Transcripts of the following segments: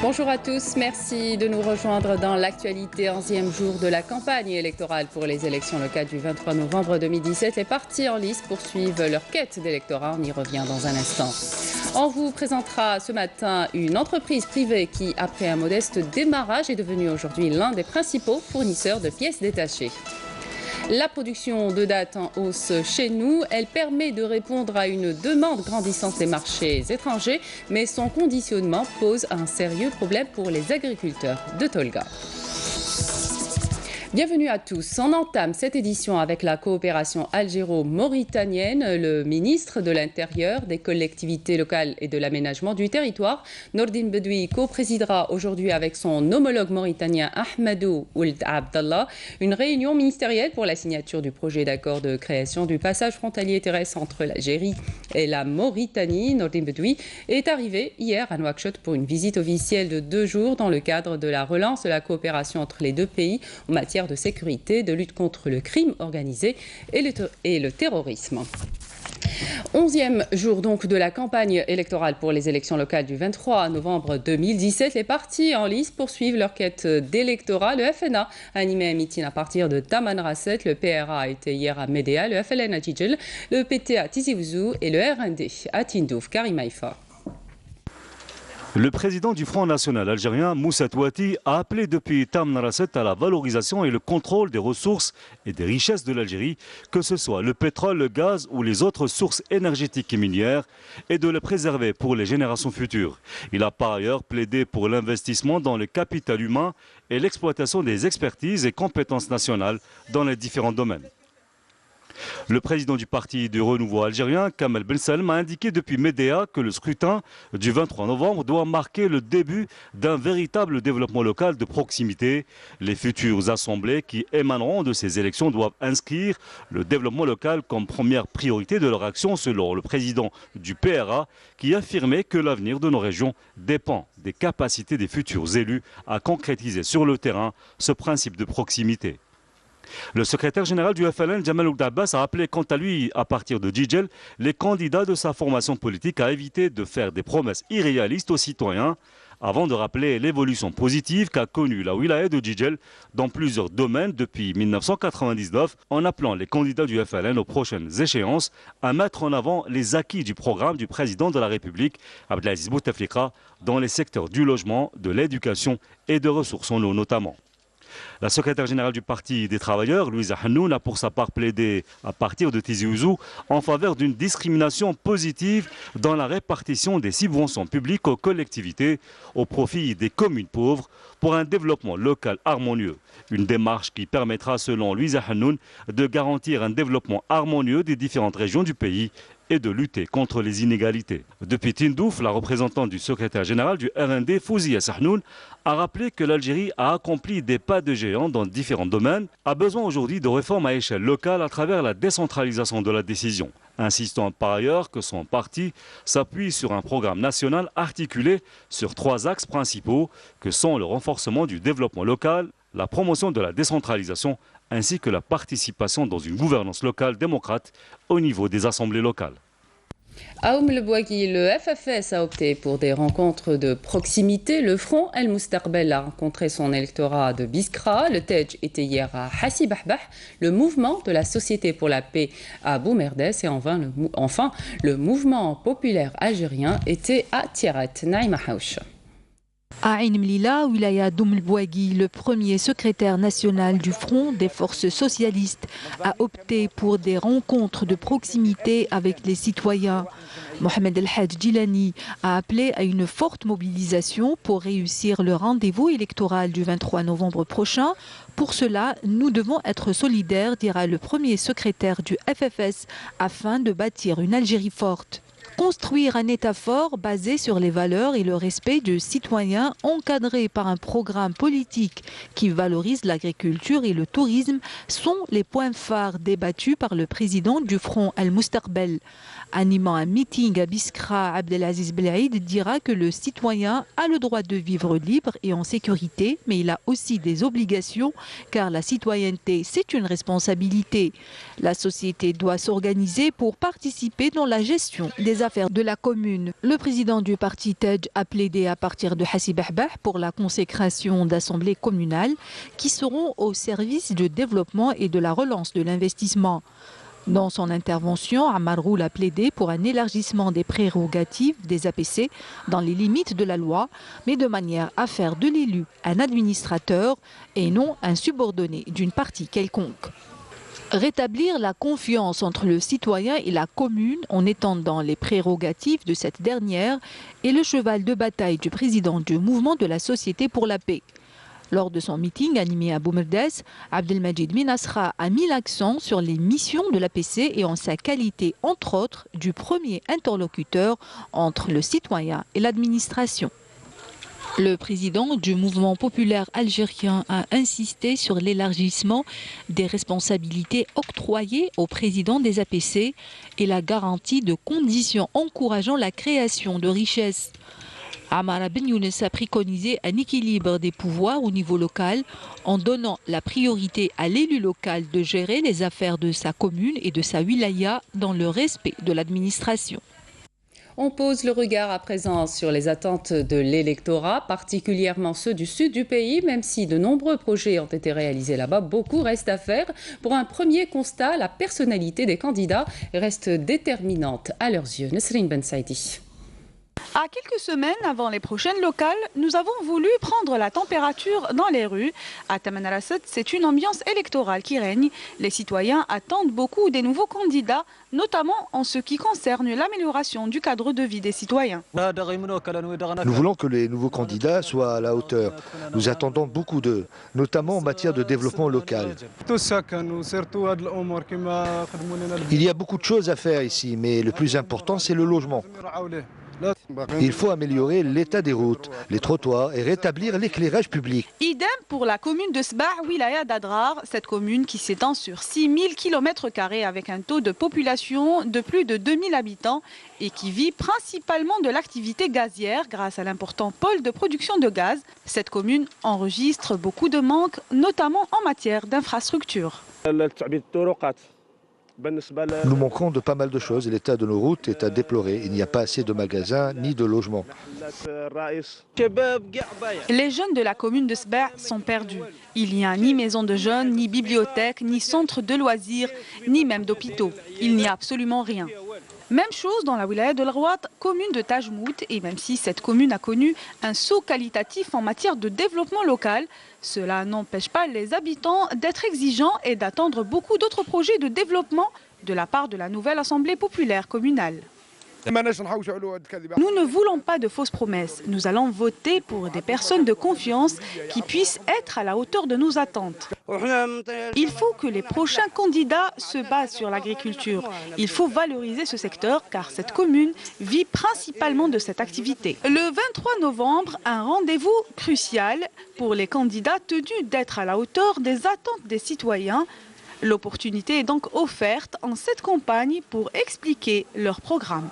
Bonjour à tous, merci de nous rejoindre dans l'actualité. 11e jour de la campagne électorale pour les élections locales du 23 novembre 2017. Les partis en lice poursuivent leur quête d'électorat. On y revient dans un instant. On vous présentera ce matin une entreprise privée qui, après un modeste démarrage, est devenue aujourd'hui l'un des principaux fournisseurs de pièces détachées. La production de dattes en hausse chez nous, elle permet de répondre à une demande grandissante des marchés étrangers, mais son conditionnement pose un sérieux problème pour les agriculteurs de Tolga. Bienvenue à tous. On entame cette édition avec la coopération algéro-mauritanienne. Le ministre de l'Intérieur, des collectivités locales et de l'aménagement du territoire, Nordine Bedoui, co-présidera aujourd'hui avec son homologue mauritanien Ahmadou Ould Abdallah une réunion ministérielle pour la signature du projet d'accord de création du passage frontalier terrestre entre l'Algérie et la Mauritanie. Nordine Bedoui est arrivé hier à Nouakchott pour une visite officielle de 2 jours dans le cadre de la relance de la coopération entre les deux pays en matière de sécurité, de lutte contre le crime organisé et le terrorisme. 11e jour donc de la campagne électorale pour les élections locales du 23 novembre 2017. Les partis en lice poursuivent leur quête d'électorat. Le FNA a animé un meeting à partir de Tamanrasset. Le PRA a été hier à Médéa, le FLN à Djidjel, le PT à Tizi Ouzou et le RND à Tindouf. Karim Haïfa. Le président du Front National algérien, Moussa Touati, a appelé depuis Tamanrasset à la valorisation et le contrôle des ressources et des richesses de l'Algérie, que ce soit le pétrole, le gaz ou les autres sources énergétiques et minières, et de les préserver pour les générations futures. Il a par ailleurs plaidé pour l'investissement dans le capital humain et l'exploitation des expertises et compétences nationales dans les différents domaines. Le président du parti du renouveau algérien, Kamel Bensalem, a indiqué depuis Médéa que le scrutin du 23 novembre doit marquer le début d'un véritable développement local de proximité. Les futures assemblées qui émaneront de ces élections doivent inscrire le développement local comme première priorité de leur action, selon le président du PRA, qui affirmait que l'avenir de nos régions dépend des capacités des futurs élus à concrétiser sur le terrain ce principe de proximité. Le secrétaire général du FLN, Jamal Ould Abbas, a appelé quant à lui, à partir de Djidjel, les candidats de sa formation politique à éviter de faire des promesses irréalistes aux citoyens, avant de rappeler l'évolution positive qu'a connue la wilaya de Djidjel dans plusieurs domaines depuis 1999, en appelant les candidats du FLN aux prochaines échéances à mettre en avant les acquis du programme du président de la République, Abdelaziz Bouteflika, dans les secteurs du logement, de l'éducation et de ressources en eau notamment. La secrétaire générale du Parti des travailleurs, Louisa Hannoun, a pour sa part plaidé à partir de Tizi Ouzou en faveur d'une discrimination positive dans la répartition des subventions publiques aux collectivités au profit des communes pauvres pour un développement local harmonieux. Une démarche qui permettra, selon Louisa Hannoun, de garantir un développement harmonieux des différentes régions du pays et de lutter contre les inégalités. Depuis Tindouf, la représentante du secrétaire général du RND, Fouzia Sahnoun, a rappelé que l'Algérie a accompli des pas de géant dans différents domaines, a besoin aujourd'hui de réformes à échelle locale à travers la décentralisation de la décision, insistant par ailleurs que son parti s'appuie sur un programme national articulé sur 3 axes principaux que sont le renforcement du développement local, la promotion de la décentralisation ainsi que la participation dans une gouvernance locale démocrate au niveau des assemblées locales. À Oum Le Bouagui, le FFS a opté pour des rencontres de proximité. Le Front El Moustaqbel a rencontré son électorat de Biskra. Le TEJ était hier à Hassi Bahbah. Le mouvement de la Société pour la paix à Boumerdes. Et enfin, le mouvement populaire algérien était à Tiaret. Naïma Haouch. À Ain Mlila, wilaya d'Oum El Bouagui, le premier secrétaire national du Front des forces socialistes a opté pour des rencontres de proximité avec les citoyens. Mohamed El Hadj Djilani a appelé à une forte mobilisation pour réussir le rendez-vous électoral du 23 novembre prochain. Pour cela, nous devons être solidaires, dira le premier secrétaire du FFS, afin de bâtir une Algérie forte. Construire un État fort basé sur les valeurs et le respect de citoyens encadré par un programme politique qui valorise l'agriculture et le tourisme sont les points phares débattus par le président du Front El Moustaqbel. Animant un meeting à Biskra, Abdelaziz Belaïd dira que le citoyen a le droit de vivre libre et en sécurité, mais il a aussi des obligations, car la citoyenneté, c'est une responsabilité. La société doit s'organiser pour participer dans la gestion des affaires de la commune. Le président du parti TEJ a plaidé à partir de Hassib Ahbah pour la consécration d'assemblées communales qui seront au service du développement et de la relance de l'investissement. Dans son intervention, Ammar Roul a plaidé pour un élargissement des prérogatives des APC dans les limites de la loi, mais de manière à faire de l'élu un administrateur et non un subordonné d'une partie quelconque. Rétablir la confiance entre le citoyen et la commune en étendant les prérogatives de cette dernière est le cheval de bataille du président du mouvement de la Société pour la paix. Lors de son meeting animé à Boumerdès, Abdelmajid Minasra a mis l'accent sur les missions de l'APC et en sa qualité, entre autres, du premier interlocuteur entre le citoyen et l'administration. Le président du mouvement populaire algérien a insisté sur l'élargissement des responsabilités octroyées au président des APC et la garantie de conditions encourageant la création de richesses. Ammar Ben Younes a préconisé un équilibre des pouvoirs au niveau local en donnant la priorité à l'élu local de gérer les affaires de sa commune et de sa wilaya dans le respect de l'administration. On pose le regard à présent sur les attentes de l'électorat, particulièrement ceux du sud du pays. Même si de nombreux projets ont été réalisés là-bas, beaucoup reste à faire. Pour un premier constat, la personnalité des candidats reste déterminante à leurs yeux. Nesrine Ben Saïdi. À quelques semaines avant les prochaines locales, nous avons voulu prendre la température dans les rues. À Tamanrasset, c'est une ambiance électorale qui règne. Les citoyens attendent beaucoup des nouveaux candidats, notamment en ce qui concerne l'amélioration du cadre de vie des citoyens. Nous voulons que les nouveaux candidats soient à la hauteur. Nous attendons beaucoup d'eux, notamment en matière de développement local. Il y a beaucoup de choses à faire ici, mais le plus important, c'est le logement. Il faut améliorer l'état des routes, les trottoirs et rétablir l'éclairage public. Idem pour la commune de Sbah, wilaya d'Adrar, cette commune qui s'étend sur 6000 km² avec un taux de population de plus de 2000 habitants et qui vit principalement de l'activité gazière grâce à l'important pôle de production de gaz. Cette commune enregistre beaucoup de manques, notamment en matière d'infrastructures. Nous manquons de pas mal de choses et l'état de nos routes est à déplorer. Il n'y a pas assez de magasins ni de logements. Les jeunes de la commune de Sbah sont perdus. Il n'y a ni maison de jeunes, ni bibliothèque, ni centre de loisirs, ni même d'hôpitaux. Il n'y a absolument rien. Même chose dans la wilaya de l'Arwat, commune de Tajmout, et même si cette commune a connu un saut qualitatif en matière de développement local, cela n'empêche pas les habitants d'être exigeants et d'attendre beaucoup d'autres projets de développement de la part de la nouvelle Assemblée populaire communale. Nous ne voulons pas de fausses promesses. Nous allons voter pour des personnes de confiance qui puissent être à la hauteur de nos attentes. Il faut que les prochains candidats se basent sur l'agriculture. Il faut valoriser ce secteur car cette commune vit principalement de cette activité. Le 23 novembre, un rendez-vous crucial pour les candidats tenus d'être à la hauteur des attentes des citoyens. L'opportunité est donc offerte en cette campagne pour expliquer leur programme.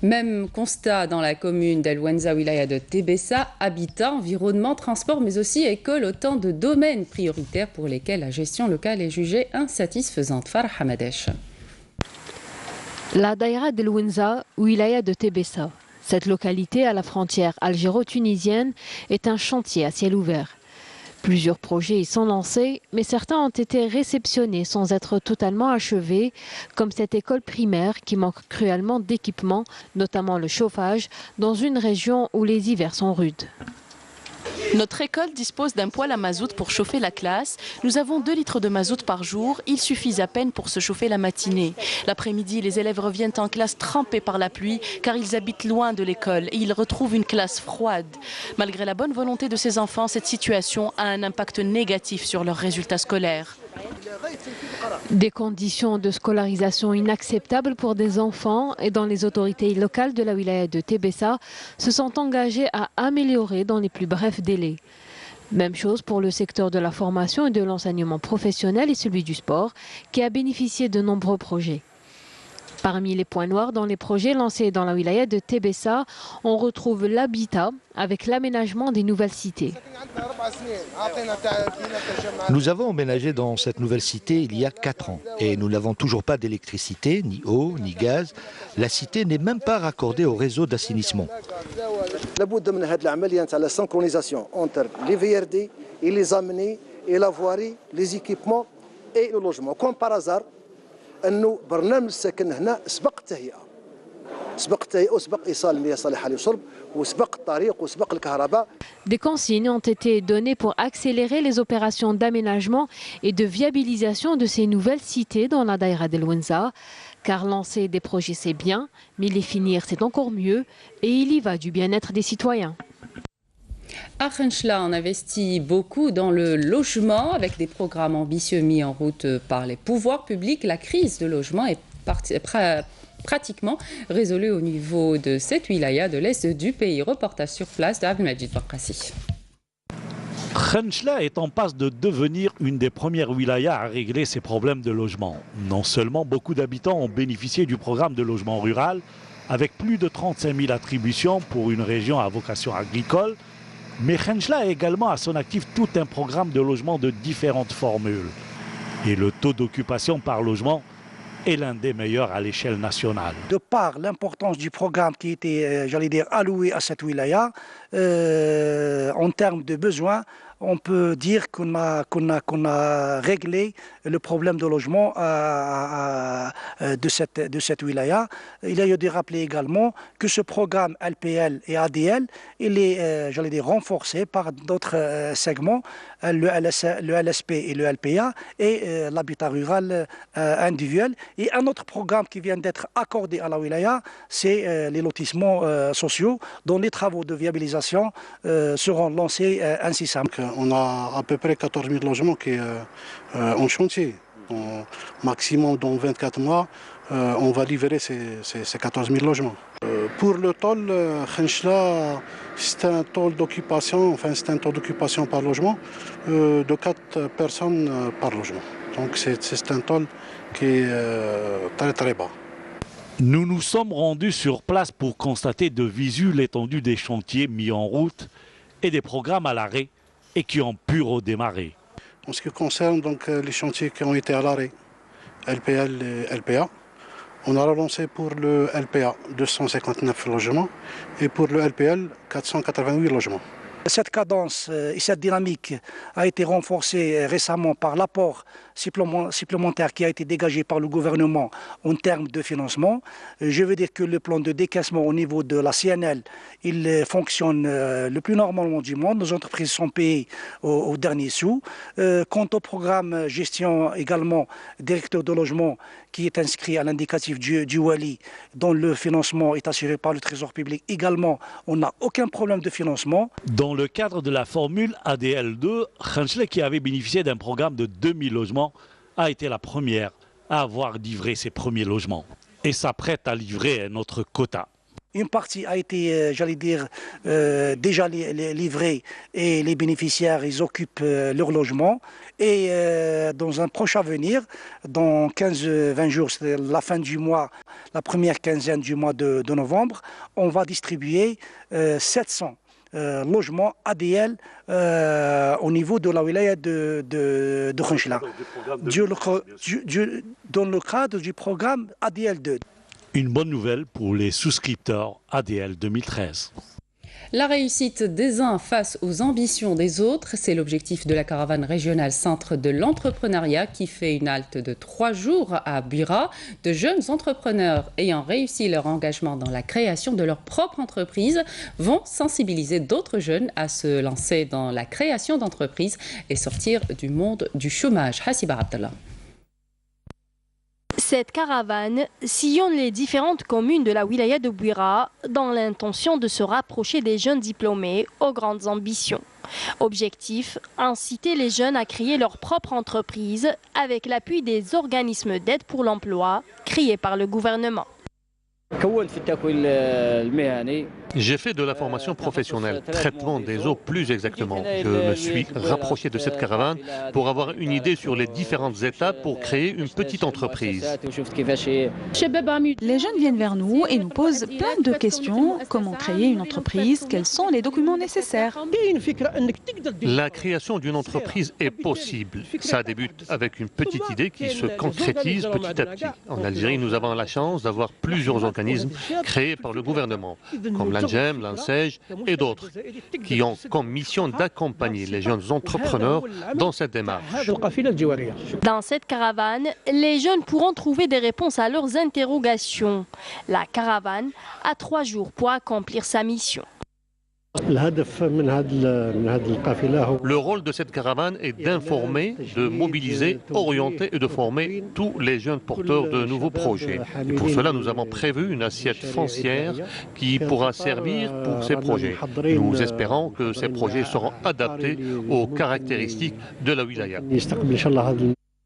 Même constat dans la commune d'El Wenza, wilaya de Tébessa, habitat, environnement, transport, mais aussi école, autant de domaines prioritaires pour lesquels la gestion locale est jugée insatisfaisante. Farah Hamadesh. La daïra d'El Wenza, wilaya de Tébessa. Cette localité à la frontière algéro-tunisienne est un chantier à ciel ouvert. Plusieurs projets y sont lancés, mais certains ont été réceptionnés sans être totalement achevés, comme cette école primaire qui manque cruellement d'équipements, notamment le chauffage, dans une région où les hivers sont rudes. Notre école dispose d'un poêle à mazout pour chauffer la classe. Nous avons 2 litres de mazout par jour. Il suffit à peine pour se chauffer la matinée. L'après-midi, les élèves reviennent en classe trempés par la pluie car ils habitent loin de l'école et ils retrouvent une classe froide. Malgré la bonne volonté de ces enfants, cette situation a un impact négatif sur leurs résultats scolaires. Des conditions de scolarisation inacceptables pour des enfants et dont les autorités locales de la wilaya de Tébessa se sont engagées à améliorer dans les plus brefs délais. Même chose pour le secteur de la formation et de l'enseignement professionnel et celui du sport qui a bénéficié de nombreux projets. Parmi les points noirs dans les projets lancés dans la wilaya de Tébessa, on retrouve l'habitat avec l'aménagement des nouvelles cités. Nous avons emménagé dans cette nouvelle cité il y a 4 ans et nous n'avons toujours pas d'électricité, ni eau, ni gaz. La cité n'est même pas raccordée au réseau d'assainissement. La synchronisation entre les VRD et les amenés et la voirie, les équipements et le logement. Comme par hasard, أنه برنامج السكن هنا سبق التهيئة وسبق إيصال المياه الصالحة للشرب وسبق الطريق وسبق الكهرباء. Des consignes ont été données pour accélérer les opérations d'aménagement et de viabilisation de ces nouvelles cités dans la Daïra del Wenza. Car lancer des projets c'est bien, mais les finir c'est encore mieux et il y va du bien-être des citoyens. À Khenchela, on investit beaucoup dans le logement avec des programmes ambitieux mis en route par les pouvoirs publics. La crise de logement est pratiquement résolue au niveau de cette wilaya de l'est du pays. Reportage sur place d'Abdelmajid Barkassi. Khenchela est en passe de devenir une des premières wilayas à régler ses problèmes de logement. Non seulement beaucoup d'habitants ont bénéficié du programme de logement rural, avec plus de 35 000 attributions pour une région à vocation agricole, mais Khenchela a également à son actif tout un programme de logement de différentes formules. Et le taux d'occupation par logement est l'un des meilleurs à l'échelle nationale. De par l'importance du programme qui était, alloué à cette wilaya, en termes de besoins, on peut dire qu'on a réglé le problème de logement de cette wilaya. Il y a eu de rappeler également que ce programme LPL et ADL, il est renforcé par d'autres segments, le LSP et le LPA et l'habitat rural individuel. Et un autre programme qui vient d'être accordé à la wilaya, c'est les lotissements sociaux dont les travaux de viabilisation seront lancés incessamment. On a à peu près 14 000 logements qui en chantier. Maximum dans 24 mois, on va livrer ces 14 000 logements. Pour le taux, Khenchela, c'est un taux d'occupation, par logement de 4 personnes par logement. Donc c'est un taux qui est très très bas. Nous nous sommes rendus sur place pour constater de visu l'étendue des chantiers mis en route et des programmes à l'arrêt et qui ont pu redémarrer. En ce qui concerne donc les chantiers qui ont été à l'arrêt, LPL et LPA, on a relancé pour le LPA 259 logements et pour le LPL 488 logements. Cette cadence et cette dynamique a été renforcée récemment par l'apport supplémentaire qui a été dégagé par le gouvernement en termes de financement. Je veux dire que le plan de décaissement au niveau de la CNL, il fonctionne le plus normalement du monde. Nos entreprises sont payées au dernier sou. Quant au programme gestion également directeur de logement qui est inscrit à l'indicatif du Wali, dont le financement est assuré par le Trésor public également, on n'a aucun problème de financement. Dans le cadre de la formule ADL2, Khenchela, qui avait bénéficié d'un programme de 2000 logements, a été la première à avoir livré ses premiers logements et s'apprête à livrer un autre quota. Une partie a été, déjà livrée et les bénéficiaires, ils occupent leur logement. Et dans un proche avenir, dans 15-20 jours, c'est la fin du mois, la première quinzaine du mois de novembre, on va distribuer 700 logements ADL au niveau de la wilaya de Khenchela, dans le cadre du programme ADL2. Une bonne nouvelle pour les souscripteurs ADL 2013. La réussite des uns face aux ambitions des autres, c'est l'objectif de la caravane régionale Centre de l'entrepreneuriat qui fait une halte de 3 jours à Buira. De jeunes entrepreneurs ayant réussi leur engagement dans la création de leur propre entreprise vont sensibiliser d'autres jeunes à se lancer dans la création d'entreprises et sortir du monde du chômage. Hassiba Abdallah. Cette caravane sillonne les différentes communes de la wilaya de Buira dans l'intention de se rapprocher des jeunes diplômés aux grandes ambitions. Objectif, inciter les jeunes à créer leur propre entreprise avec l'appui des organismes d'aide pour l'emploi créés par le gouvernement. J'ai fait de la formation professionnelle, traitement des eaux plus exactement. Je me suis rapproché de cette caravane pour avoir une idée sur les différentes étapes pour créer une petite entreprise. Les jeunes viennent vers nous et nous posent plein de questions. Comment créer une entreprise? Quels sont les documents nécessaires? La création d'une entreprise est possible. Ça débute avec une petite idée qui se concrétise petit à petit. En Algérie, nous avons la chance d'avoir plusieurs organismes créés par le gouvernement, comme l'ANGEM, l'ANSEJ et d'autres, qui ont comme mission d'accompagner les jeunes entrepreneurs dans cette démarche. Dans cette caravane, les jeunes pourront trouver des réponses à leurs interrogations. La caravane a 3 jours pour accomplir sa mission. Le rôle de cette caravane est d'informer, de mobiliser, orienter et de former tous les jeunes porteurs de nouveaux projets. Et pour cela, nous avons prévu une assiette foncière qui pourra servir pour ces projets. Nous espérons que ces projets seront adaptés aux caractéristiques de la wilaya.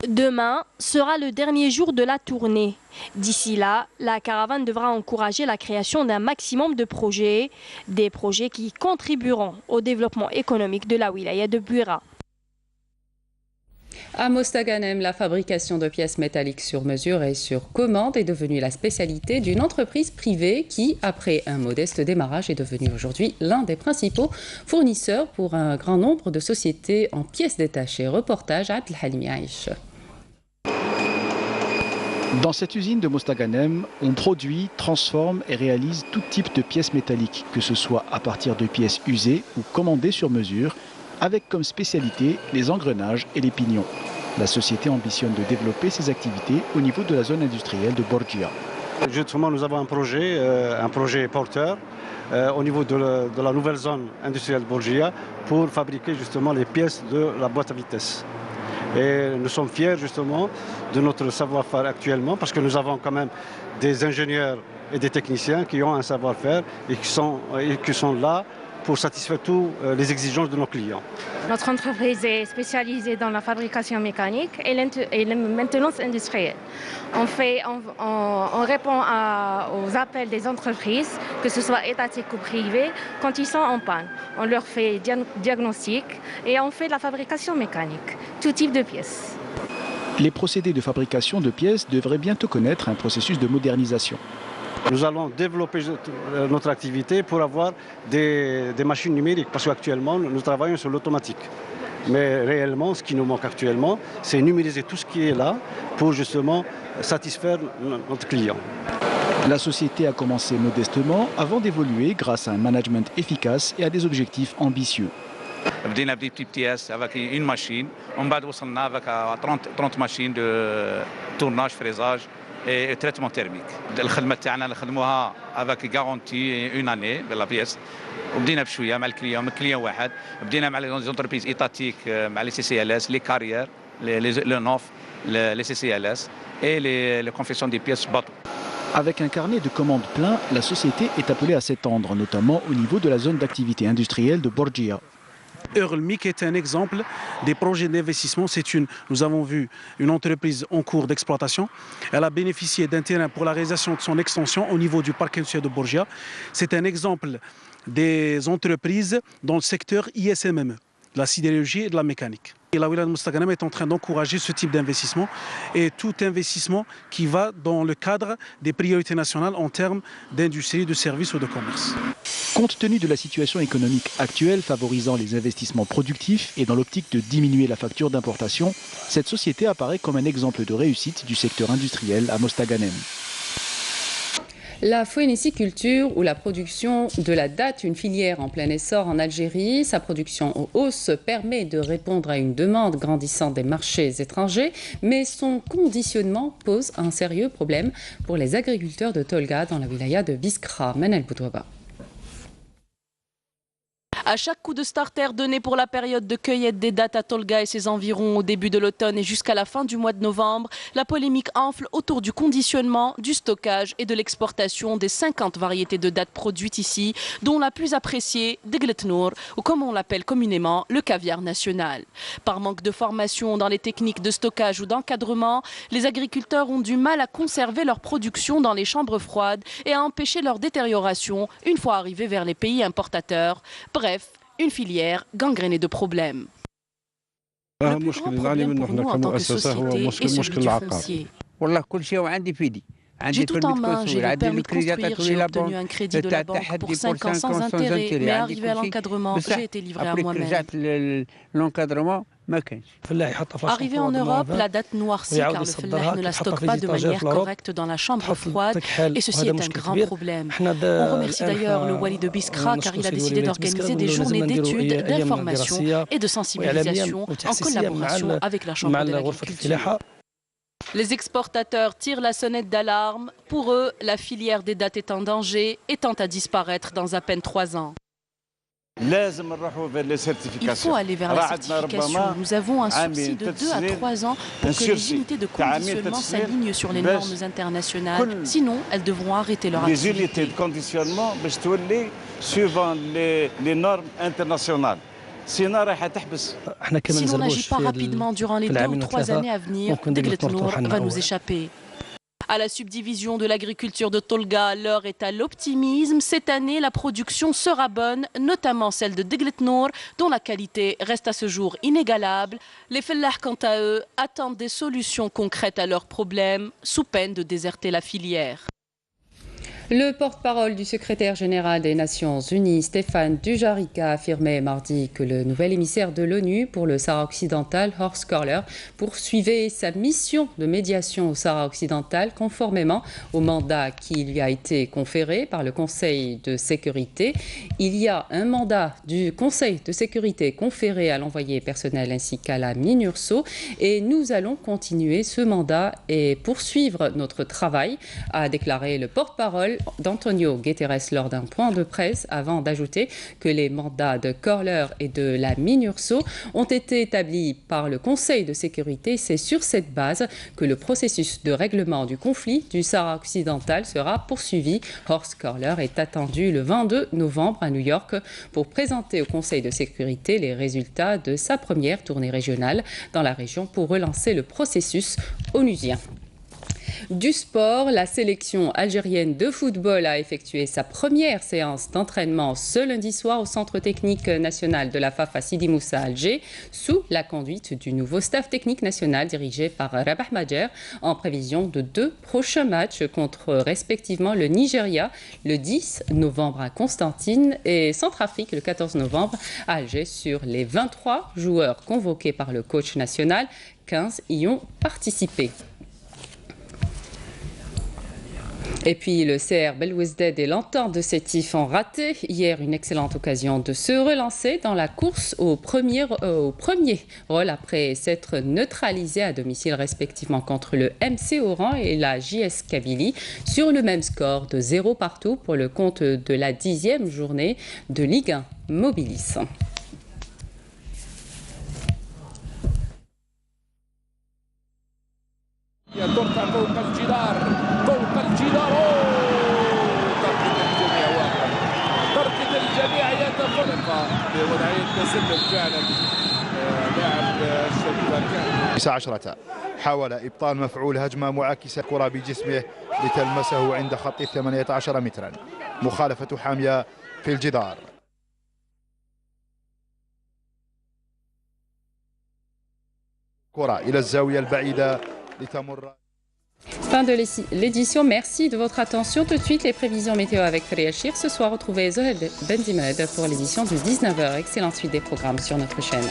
Demain sera le dernier jour de la tournée. D'ici là, la caravane devra encourager la création d'un maximum de projets, des projets qui contribueront au développement économique de la wilaya de Bouira. À Mostaganem, la fabrication de pièces métalliques sur mesure et sur commande est devenue la spécialité d'une entreprise privée qui, après un modeste démarrage, est devenue aujourd'hui l'un des principaux fournisseurs pour un grand nombre de sociétés en pièces détachées. Reportage à Abdelhalim Aïch. Dans cette usine de Mostaganem, on produit, transforme et réalise tout type de pièces métalliques, que ce soit à partir de pièces usées ou commandées sur mesure, avec comme spécialité les engrenages et les pignons. La société ambitionne de développer ses activités au niveau de la zone industrielle de Borgia. Justement, nous avons un projet porteur au niveau de la nouvelle zone industrielle de Borgia pour fabriquer justement les pièces de la boîte à vitesse. Et nous sommes fiers justement de notre savoir-faire actuellement parce que nous avons quand même des ingénieurs et des techniciens qui ont un savoir-faire et qui sont là pour satisfaire toutes les exigences de nos clients. Notre entreprise est spécialisée dans la fabrication mécanique et la maintenance industrielle. On répond aux appels des entreprises, que ce soit étatiques ou privées, quand ils sont en panne. On leur fait diagnostic et on fait de la fabrication mécanique, tout type de pièces. Les procédés de fabrication de pièces devraient bientôt connaître un processus de modernisation. Nous allons développer notre activité pour avoir des machines numériques parce qu'actuellement nous travaillons sur l'automatique. Mais réellement, ce qui nous manque actuellement, c'est numériser tout ce qui est là pour justement satisfaire notre client. La société a commencé modestement avant d'évoluer grâce à un management efficace et à des objectifs ambitieux. بدينا بتيب تي اس avec une machine, ومن بعد وصلنا avec 30 machines de tournage, fraisage et traitement thermique. الخدمة تاعنا نخدموها avec garantie une année de la pièce. وبدينا بشوية مع الكليون واحد، بدينا مع les entreprises étatiques مع les CCLS, les carrières, le NOF, les CCLS et les confections des pièces bateaux. Avec un carnet de commandes plein, la société est appelée à s'étendre, notamment au niveau de la zone d'activité industrielle de Borgia. Eurlmic est un exemple des projets d'investissement. Nous avons vu une entreprise en cours d'exploitation. Elle a bénéficié d'un terrain pour la réalisation de son extension au niveau du parc industriel de Borgia. C'est un exemple des entreprises dans le secteur ISMME, de la sidérurgie et de la mécanique. Et la wilaya de Mostaganem est en train d'encourager ce type d'investissement et tout investissement qui va dans le cadre des priorités nationales en termes d'industrie, de services ou de commerce. Compte tenu de la situation économique actuelle favorisant les investissements productifs et dans l'optique de diminuer la facture d'importation, cette société apparaît comme un exemple de réussite du secteur industriel à Mostaganem. La phoeniciculture ou la production de la date, une filière en plein essor en Algérie. Sa production en hausse permet de répondre à une demande grandissante des marchés étrangers, mais son conditionnement pose un sérieux problème pour les agriculteurs de Tolga dans la wilaya de Biskra. Manel Boudouaba. À chaque coup de starter donné pour la période de cueillette des dattes à Tolga et ses environs au début de l'automne et jusqu'à la fin du mois de novembre, la polémique enfle autour du conditionnement, du stockage et de l'exportation des 50 variétés de dattes produites ici, dont la plus appréciée, Deglet Nour, ou comme on l'appelle communément, le caviar national. Par manque de formation dans les techniques de stockage ou d'encadrement, les agriculteurs ont du mal à conserver leur production dans les chambres froides et à empêcher leur détérioration une fois arrivés vers les pays importateurs. Bref, une filière gangrénée de problèmes. Le plus grand problème pour nous en tant que société est celui du foncier. J'ai tout en main, j'ai le permis de construire, j'ai obtenu un crédit de la banque pour 5 ans sans intérêt, mais arrivé à l'encadrement, j'ai été livré à moi-même. Arrivé en Europe, la date noircit car le fellah ne la stocke pas de manière correcte dans la chambre froide et ceci est un grand problème. On remercie d'ailleurs le Wali de Biskra car il a décidé d'organiser des journées d'études, d'information et de sensibilisation en collaboration avec la Chambre de l'agriculture. Les exportateurs tirent la sonnette d'alarme. Pour eux, la filière des dattes est en danger et tend à disparaître dans à peine 3 ans. Il faut aller vers la certification. Nous avons un sursis de 2 à 3 ans pour que les unités de conditionnement s'alignent sur les normes internationales. Sinon, elles devront arrêter leur activité. Les unités de conditionnement suivant les normes internationales. Si l'on n'agit pas rapidement durant les 2 ou 3 années à venir, Deglet Nour va nous échapper. À la subdivision de l'agriculture de Tolga, l'heure est à l'optimisme. Cette année, la production sera bonne, notamment celle de Deglet Nour, dont la qualité reste à ce jour inégalable. Les fellahs, quant à eux, attendent des solutions concrètes à leurs problèmes, sous peine de déserter la filière. Le porte-parole du secrétaire général des Nations Unies, Stéphane Dujarric, a affirmé mardi que le nouvel émissaire de l'ONU pour le Sahara occidental, Horst Köhler, poursuivait sa mission de médiation au Sahara occidental conformément au mandat qui lui a été conféré par le Conseil de sécurité. Il y a un mandat du Conseil de sécurité conféré à l'envoyé personnel ainsi qu'à la MINURSO et nous allons continuer ce mandat et poursuivre notre travail, a déclaré le porte-parole d'Antonio Guterres lors d'un point de presse avant d'ajouter que les mandats de Köhler et de la MINURSO ont été établis par le Conseil de sécurité. C'est sur cette base que le processus de règlement du conflit du Sahara occidental sera poursuivi. Horst Köhler est attendu le 22 novembre à New York pour présenter au Conseil de sécurité les résultats de sa première tournée régionale dans la région pour relancer le processus onusien. Du sport, la sélection algérienne de football a effectué sa première séance d'entraînement ce lundi soir au Centre technique national de la FAFA Sidi Moussa Alger, sous la conduite du nouveau staff technique national dirigé par Rabah Madjer, en prévision de 2 prochains matchs contre respectivement le Nigeria le 10 novembre à Constantine et Centrafrique le 14 novembre à Alger. Sur les 23 joueurs convoqués par le coach national, 15 y ont participé. Et puis le CR Belouizdad et l'entente de Sétif ont raté hier une excellente occasion de se relancer dans la course au premier rôle après s'être neutralisé à domicile respectivement contre le MC Oran et la JS Kabylie sur le même score de 0 partout pour le compte de la 10e journée de Ligue 1 Mobilis. حاول إبطال مفعول هجمة معاكسة كرة بجسمه لتلمسه عند خط 18 مترا. مخالفة حامية في الجدار. كرة إلى الزاوية البعيدة لتمر. Fin de l'édition, merci de votre attention. Tout de suite, les prévisions météo avec Faria Chir. Ce soir, retrouvez Zohed Benzimed pour l'édition de 19h. Excellente suite des programmes sur notre chaîne.